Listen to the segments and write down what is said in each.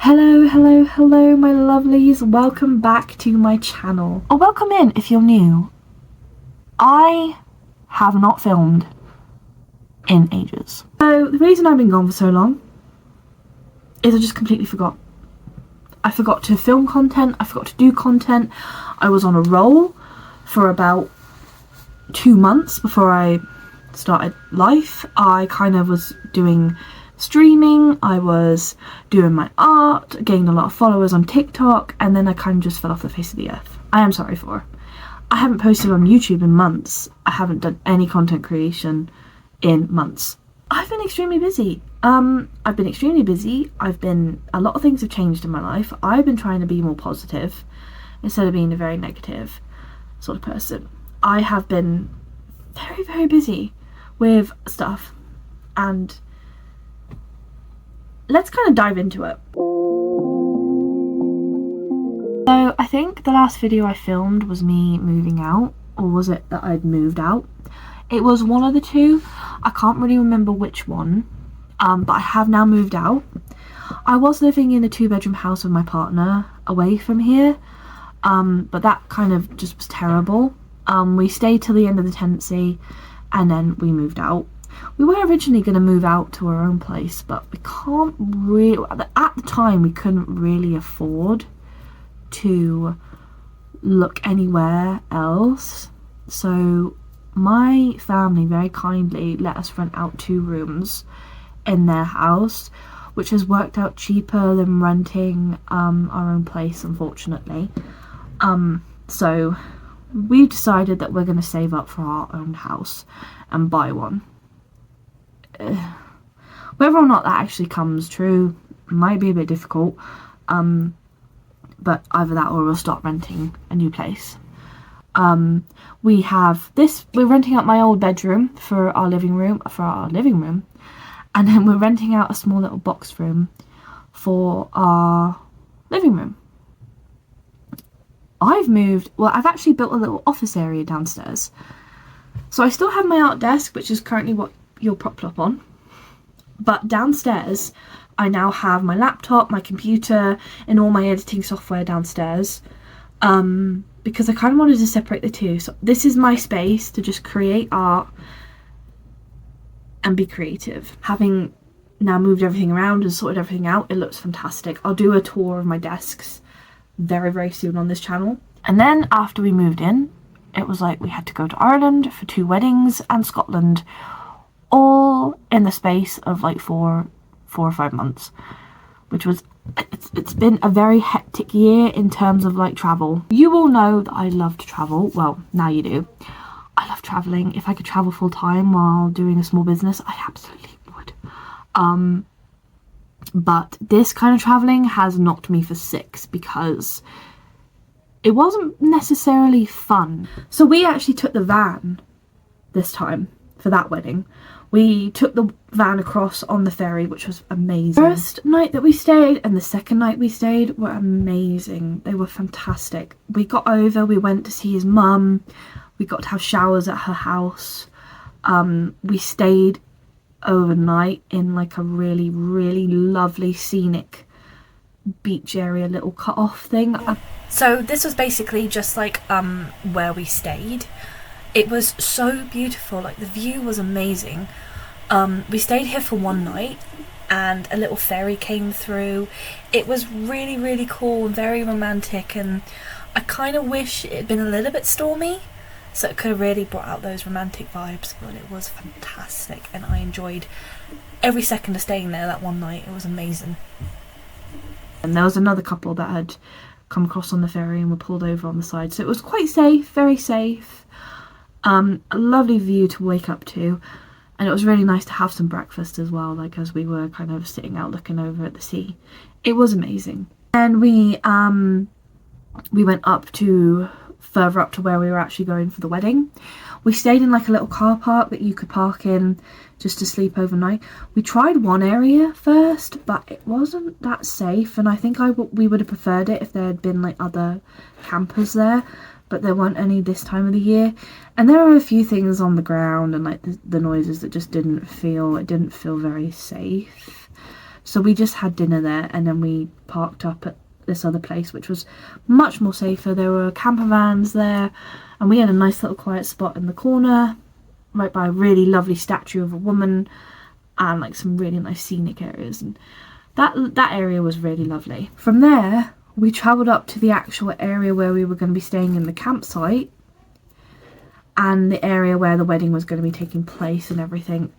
Hello my lovelies, welcome back to my channel, or welcome in if you're new. I have not filmed in ages. So the reason I've been gone for so long is I just completely forgot. I forgot to film content, I forgot to do content. I was on a roll for about 2 months before I started life. I kind of was doing streaming, I was doing my art, gained a lot of followers on TikTok, and then I kind of just fell off the face of the earth. I am sorry for her. I haven't posted on YouTube in months. I haven't done any content creation in months. I've been extremely busy. I've been extremely busy. A lot of things have changed in my life. I've been trying to be more positive instead of being a very negative sort of person. I have been very busy with stuff, and let's kind of dive into it. So I think the last video I filmed was me moving out, or was it that I'd moved out? It was one of the two. I can't really remember which one, but I have now moved out. I was living in a 2-bedroom house with my partner away from here, but that kind of just was terrible. We stayed till the end of the tenancy and then we moved out. We were originally going to move out to our own place, but we can't really, at the time we couldn't really afford to look anywhere else. So my family very kindly let us rent out 2 rooms in their house, which has worked out cheaper than renting our own place, unfortunately. So we decided that we're going to save up for our own house and buy one. Whether or not that actually comes true might be a bit difficult, but either that or we'll start renting a new place. We're renting out my old bedroom for our living room, and then we're renting out a small little box room for our living room. I've actually built a little office area downstairs. So I still have my art desk, which is currently what you're propped up on. But downstairs, I now have my laptop, my computer, and all my editing software downstairs. Because I kind of wanted to separate the two. So this is my space to just create art and be creative. Having now moved everything around and sorted everything out, it looks fantastic. I'll do a tour of my desks very soon on this channel. And then after we moved in, it was like we had to go to Ireland for 2 weddings and Scotland, all in the space of like 4 or 5 months, which was, it's been a very hectic year in terms of like travel. You all know that I love to travel. Well, now you do. I love traveling. If I could travel full time while doing a small business, I absolutely would. But this kind of traveling has knocked me for 6 because it wasn't necessarily fun. So we actually took the van this time for that wedding. We took the van across on the ferry, which was amazing. The first night that we stayed and the second night we stayed were amazing. They were fantastic. We got over, we went to see his mum. We got to have showers at her house. We stayed overnight in like a really lovely scenic beach area, little cut off thing. So this was basically just like where we stayed. It was so beautiful, like the view was amazing. We stayed here for 1 night and a little ferry came through. It was really cool and very romantic, and I kind of wish it had been a little bit stormy, so it could have really brought out those romantic vibes, but it was fantastic and I enjoyed every second of staying there that 1 night. It was amazing. And there was another couple that had come across on the ferry and were pulled over on the side, so it was quite safe, very safe. A lovely view to wake up to, and it was really nice to have some breakfast as well, like as we were kind of sitting out looking over at the sea. It was amazing. And we went up to further up to where we were actually going for the wedding. We stayed in like a little car park that you could park in just to sleep overnight. We tried one area first, but it wasn't that safe, and I think we would have preferred it if there had been like other campers there, but there weren't any this time of the year. And there were a few things on the ground and like the noises that just didn't feel very safe. So we just had dinner there, and then we parked up at this other place, which was much more safer. There were camper vans there, and we had a nice little quiet spot in the corner, right by a really lovely statue of a woman, and like some really nice scenic areas, and that area was really lovely. From there, we travelled up to the actual area where we were going to be staying in the campsite, and the area where the wedding was going to be taking place and everything.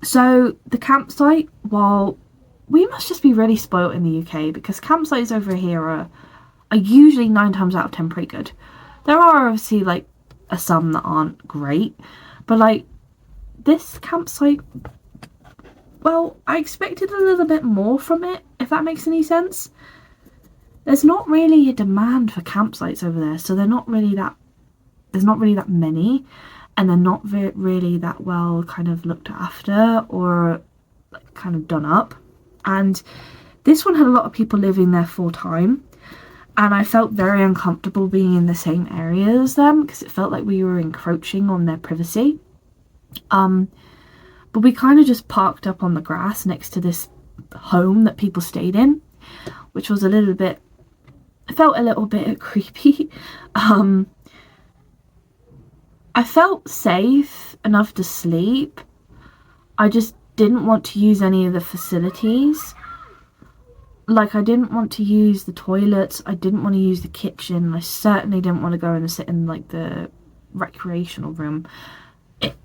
So the campsite, well, we must just be really spoilt in the UK, because campsites over here are usually 9 times out of 10 pretty good. There are obviously like some that aren't great, but like this campsite, well, I expected a little bit more from it, if that makes any sense. There's not really a demand for campsites over there, so there's not really that many, and they're not really that well kind of looked after or like kind of done up. And this one had a lot of people living there full time, and I felt very uncomfortable being in the same area as them, because it felt like we were encroaching on their privacy. But we kind of just parked up on the grass next to this home that people stayed in, which was it felt a little bit creepy. I felt safe enough to sleep. I just didn't want to use any of the facilities. Like, I didn't want to use the toilets, I didn't want to use the kitchen, I certainly didn't want to go and sit in like the recreational room.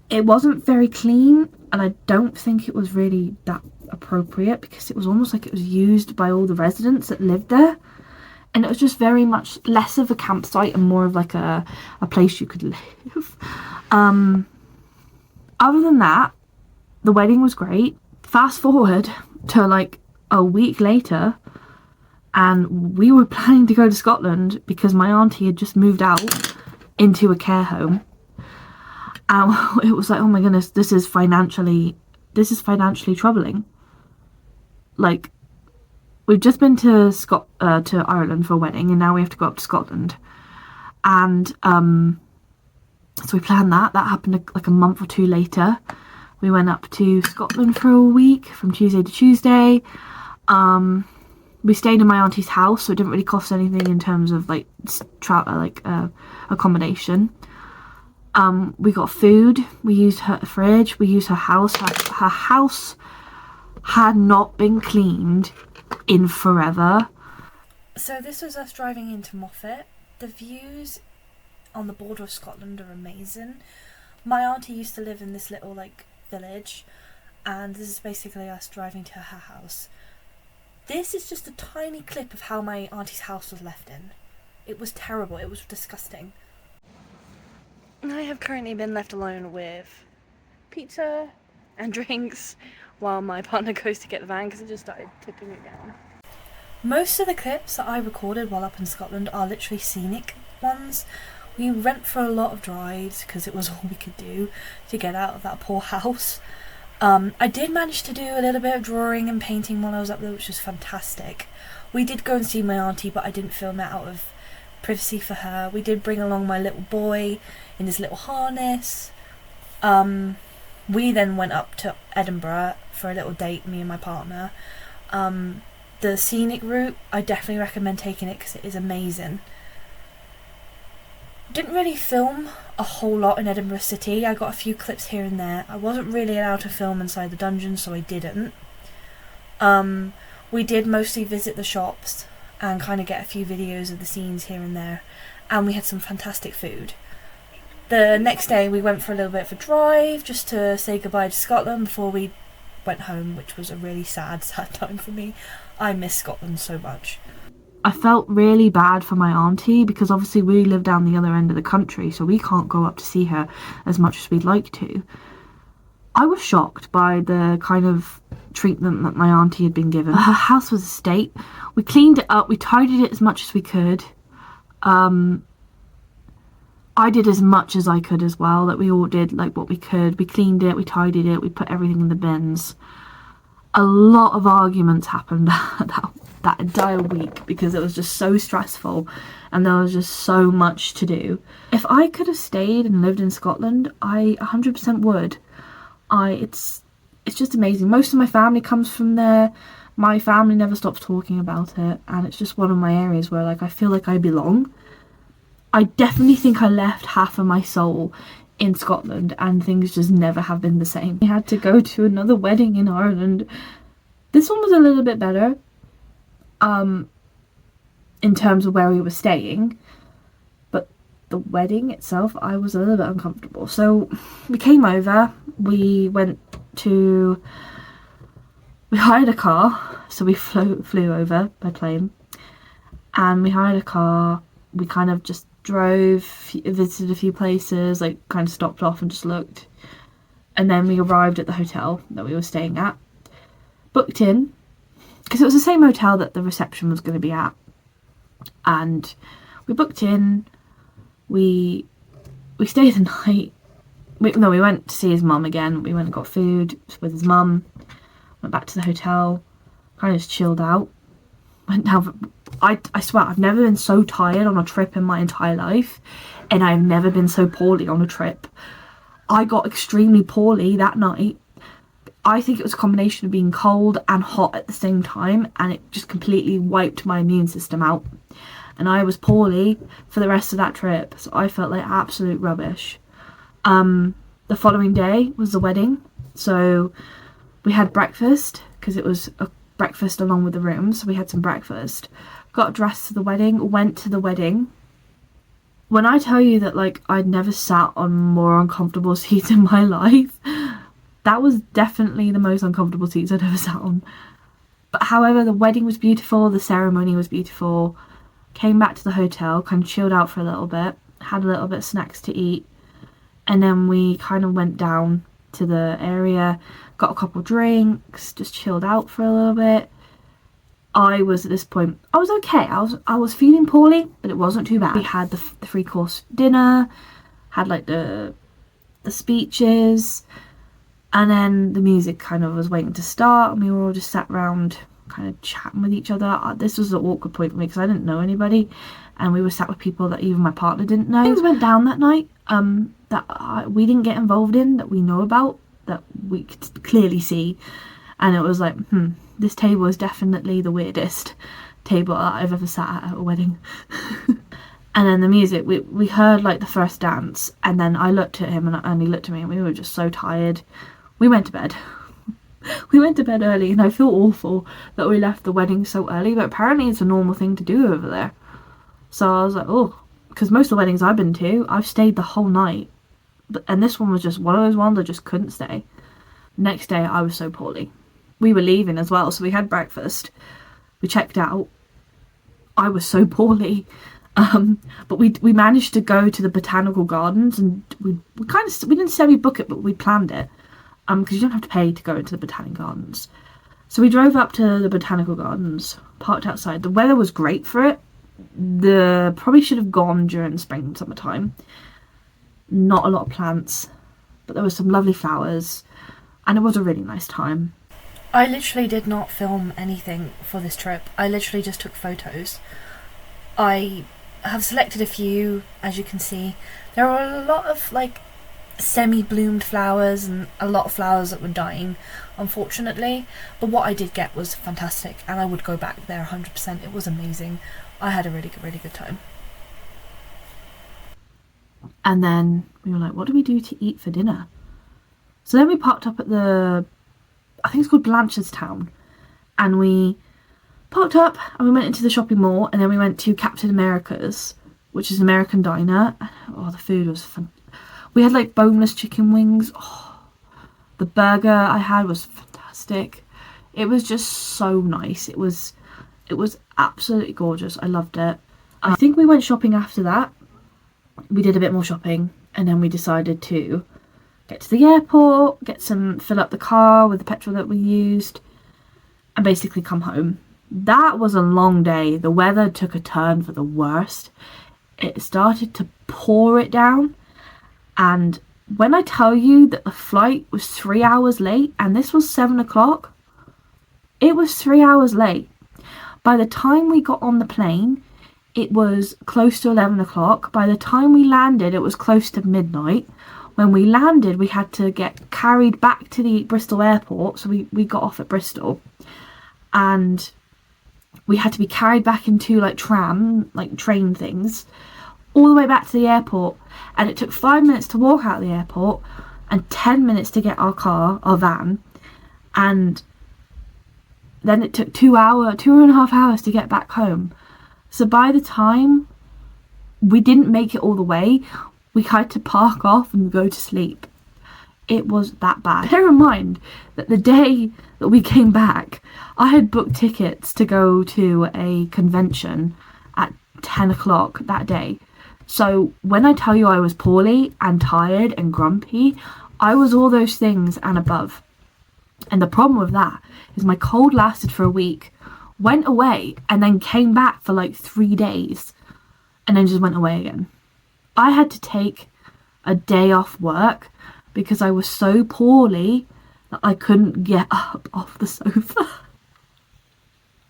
It wasn't very clean, and I don't think it was really that appropriate, because it was almost like it was used by all the residents that lived there, and it was just very much less of a campsite and more of like a place you could live. Other than that, the wedding was great. Fast forward to like a week later, and we were planning to go to Scotland because my auntie had just moved out into a care home. And it was like, oh my goodness, this is financially troubling. Like, we've just been to Ireland for a wedding, and now we have to go up to Scotland. And so we planned that. That happened like a month or two later. We went up to Scotland for a week, from Tuesday to Tuesday. We stayed in my auntie's house, so it didn't really cost anything in terms of like accommodation. We got food. We used her fridge. We used her house. Her house had not been cleaned in forever. So this was us driving into Moffat. The views on the border of Scotland are amazing. My auntie used to live in this little like village, and this is basically us driving to her house. This is just a tiny clip of how my auntie's house was left in. It was terrible. It was disgusting. I have currently been left alone with pizza and drinks while my partner goes to get the van, because it just started tipping it down. Most of the clips that I recorded while up in Scotland are literally scenic ones. We went for a lot of drives because it was all we could do to get out of that poor house. I did manage to do a little bit of drawing and painting while I was up there, which was fantastic. We did go and see my auntie, but I didn't film it out of privacy for her. We did bring along my little boy in his little harness. We then went up to Edinburgh for a little date, me and my partner. The scenic route, I definitely recommend taking it because it is amazing. Didn't really film a whole lot in Edinburgh City. I got a few clips here and there. I wasn't really allowed to film inside the dungeon, so I didn't. We did mostly visit the shops and kind of get a few videos of the scenes here and there, and we had some fantastic food. The next day we went for a little bit of a drive just to say goodbye to Scotland before we went home, which was a really sad time for me. I miss Scotland so much. I felt really bad for my auntie, because obviously we live down the other end of the country, so we can't go up to see her as much as we'd like to. I was shocked by the kind of treatment that my auntie had been given. Her house was a state. We cleaned it up, we tidied it as much as we could. I did as much as I could as well, that we all did like what we could. We cleaned it, we tidied it, we put everything in the bins. A lot of arguments happened that entire week because it was just so stressful and there was just so much to do. If I could have stayed and lived in Scotland, I 100% would. It's just amazing. Most of my family comes from there. My family never stops talking about it, and it's just one of my areas where like I feel like I belong. I definitely think I left half of my soul in Scotland, and things just never have been the same. We had to go to another wedding in Ireland. This one was a little bit better, in terms of where we were staying, but the wedding itself, I was a little bit uncomfortable. So we came over, we hired a car, so we flew over by plane, and we hired a car. We kind of just drove, visited a few places, like kind of stopped off and just looked, and then we arrived at the hotel that we were staying at, booked in, because it was the same hotel that the reception was going to be at, and we booked in. We stayed the night. We went to see his mum again. We went and got food with his mum, went back to the hotel, kind of just chilled out, went down. I swear I've never been so tired on a trip in my entire life, and I've never been so poorly on a trip. I got extremely poorly that night. I think it was a combination of being cold and hot at the same time, and it just completely wiped my immune system out, and I was poorly for the rest of that trip, so I felt like absolute rubbish. The following day was the wedding, so we had breakfast, because it was a breakfast along with the room, so we had some breakfast, got dressed for the wedding, went to the wedding. When I tell you that like I'd never sat on more uncomfortable seats in my life, that was definitely the most uncomfortable seats I'd ever sat on. But however, the wedding was beautiful, the ceremony was beautiful. Came back to the hotel, kind of chilled out for a little bit, had a little bit of snacks to eat, and then we kind of went down to the area, got a couple drinks, just chilled out for a little bit. I was, at this point, I was okay. I was feeling poorly, but it wasn't too bad. We had the 3-course dinner, had like the speeches, and then the music kind of was waiting to start, and we were all just sat around kind of chatting with each other. This was an awkward point for me because I didn't know anybody, and we were sat with people that even my partner didn't know. Things went down that night that we didn't get involved in, that we know about, that we could clearly see, and it was like, this table is definitely the weirdest table I've ever sat at a wedding. And then the music, we heard like the first dance, and then I looked at him and he looked at me, and we were just so tired. We went to bed. We went to bed early, and I feel awful that we left the wedding so early, but apparently it's a normal thing to do over there. So I was like, oh, because most of the weddings I've been to, I've stayed the whole night, and this one was just one of those ones I just couldn't stay. Next day I was so poorly. We were leaving as well, so we had breakfast, we checked out. I was so poorly, but we managed to go to the botanical gardens, and we didn't necessarily book it, but we planned it, because you don't have to pay to go into the botanical gardens. So we drove up to the botanical gardens, parked outside. The weather was great for it. Probably should have gone during spring and summertime. Not a lot of plants, but there were some lovely flowers, and it was a really nice time. I literally did not film anything for this trip. I literally just took photos. I have selected a few, as you can see. There are a lot of like semi-bloomed flowers and a lot of flowers that were dying, unfortunately, but what I did get was fantastic, and I would go back there 100%. It was amazing. I had a really good time. And then we were like, what do we do to eat for dinner? So then we parked up at I think it's called Blanchardstown, and we parked up and we went into the shopping mall, and then we went to Captain America's, which is an American diner. Oh, the food was fun. We had like boneless chicken wings. Oh, the burger I had was fantastic. It was just so nice. It was absolutely gorgeous. I loved it. I think we went shopping after that. We did a bit more shopping, and then we decided to get to the airport, fill up the car with the petrol that we used, and basically come home. That was a long day. The weather took a turn for the worst. It started to pour it down, and when I tell you that the flight was 3 hours late, and this was 7 o'clock, it was 3 hours late. By the time we got on the plane, it was close to 11 o'clock. By the time we landed, it was close to midnight. when we landed, we had to get carried back to the Bristol airport. So we got off at Bristol, and we had to be carried back into like train things, all the way back to the airport. And it took 5 minutes to walk out of the airport and 10 minutes to get our van. And then it took 2.5 hours to get back home. So by the time we didn't make it all the way, we had to park off and go to sleep. It was that bad. Bear in mind that the day that we came back, I had booked tickets to go to a convention at 10 o'clock that day. So when I tell you I was poorly and tired and grumpy, I was all those things and above. And the problem with that is my cold lasted for a week, went away, and then came back for like 3 days, and then just went away again. I had to take a day off work because I was so poorly that I couldn't get up off the sofa.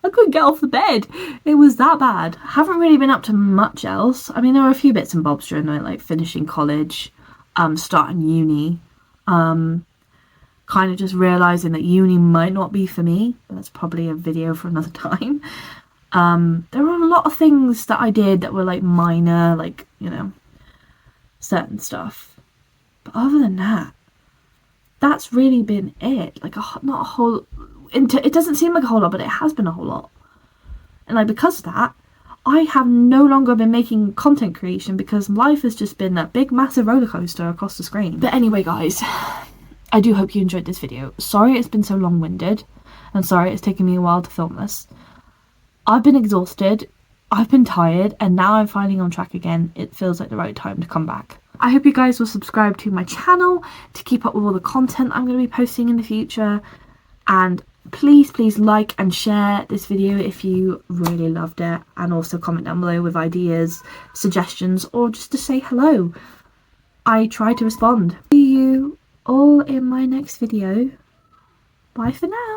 I couldn't get off the bed. It was that bad. I haven't really been up to much else. I mean, there were a few bits and bobs during the night, like finishing college, starting uni, kind of just realising that uni might not be for me. But that's probably a video for another time. There were a lot of things that I did that were like minor, like, you know, certain stuff. But other than that, that's really been it. Like, not a whole... It doesn't seem like a whole lot, but it has been a whole lot. And like, because of that, I have no longer been making content creation because life has just been a big, massive roller coaster across the screen. But anyway, guys, I do hope you enjoyed this video. Sorry it's been so long-winded, and sorry it's taken me a while to film this. I've been exhausted, I've been tired, and now I'm finally on track again. It feels like the right time to come back. I hope you guys will subscribe to my channel to keep up with all the content I'm going to be posting in the future. And please like and share this video if you really loved it. And also comment down below with ideas, suggestions, or just to say hello. I try to respond. See you all in my next video. Bye for now.